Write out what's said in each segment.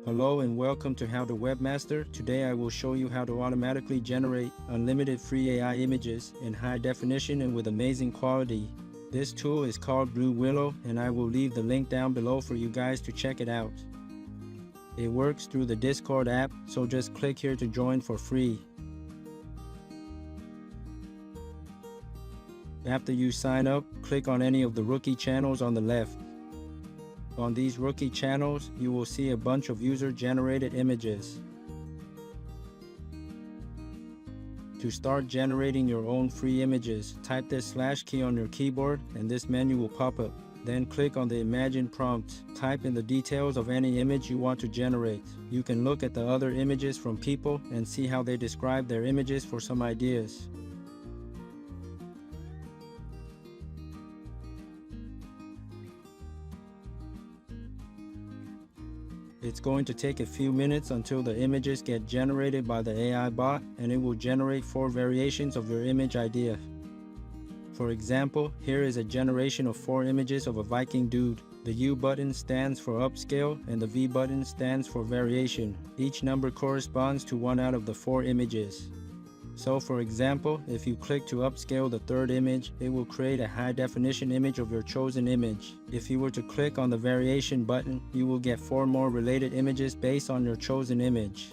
Hello and welcome to How to Webmaster. Today I will show you how to automatically generate unlimited free AI images in high definition and with amazing quality. This tool is called BlueWillow and I will leave the link down below for you guys to check it out. It works through the Discord app, so just click here to join for free. After you sign up, click on any of the rookie channels on the left. On these rookie channels, you will see a bunch of user-generated images. To start generating your own free images, type this / key on your keyboard and this menu will pop up. Then click on the Imagine prompt. Type in the details of any image you want to generate. You can look at the other images from people and see how they describe their images for some ideas. It's going to take a few minutes until the images get generated by the AI bot, and it will generate 4 variations of your image idea. For example, here is a generation of 4 images of a Viking dude. The U button stands for upscale and the V button stands for variation. Each number corresponds to one out of the 4 images. So for example, if you click to upscale the 3rd image, it will create a high definition image of your chosen image. If you were to click on the variation button, you will get 4 more related images based on your chosen image.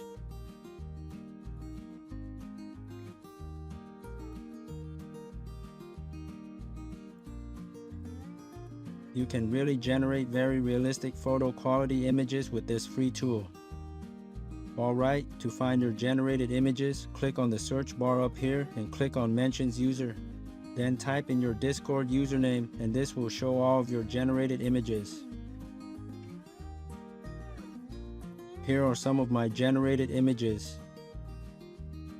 You can really generate very realistic photo quality images with this free tool. Alright, to find your generated images, click on the search bar up here and click on Mentions User. Then type in your Discord username and this will show all of your generated images. Here are some of my generated images.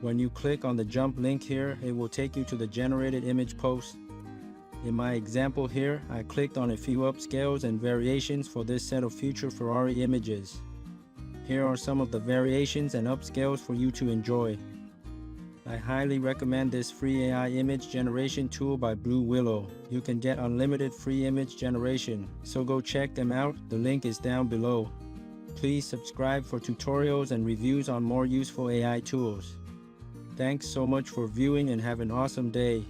When you click on the jump link here, it will take you to the generated image post. In my example here, I clicked on a few upscales and variations for this set of future Ferrari images. Here are some of the variations and upscales for you to enjoy. I highly recommend this free AI image generation tool by BlueWillow. You can get unlimited free image generation, so go check them out, the link is down below. Please subscribe for tutorials and reviews on more useful AI tools. Thanks so much for viewing and have an awesome day.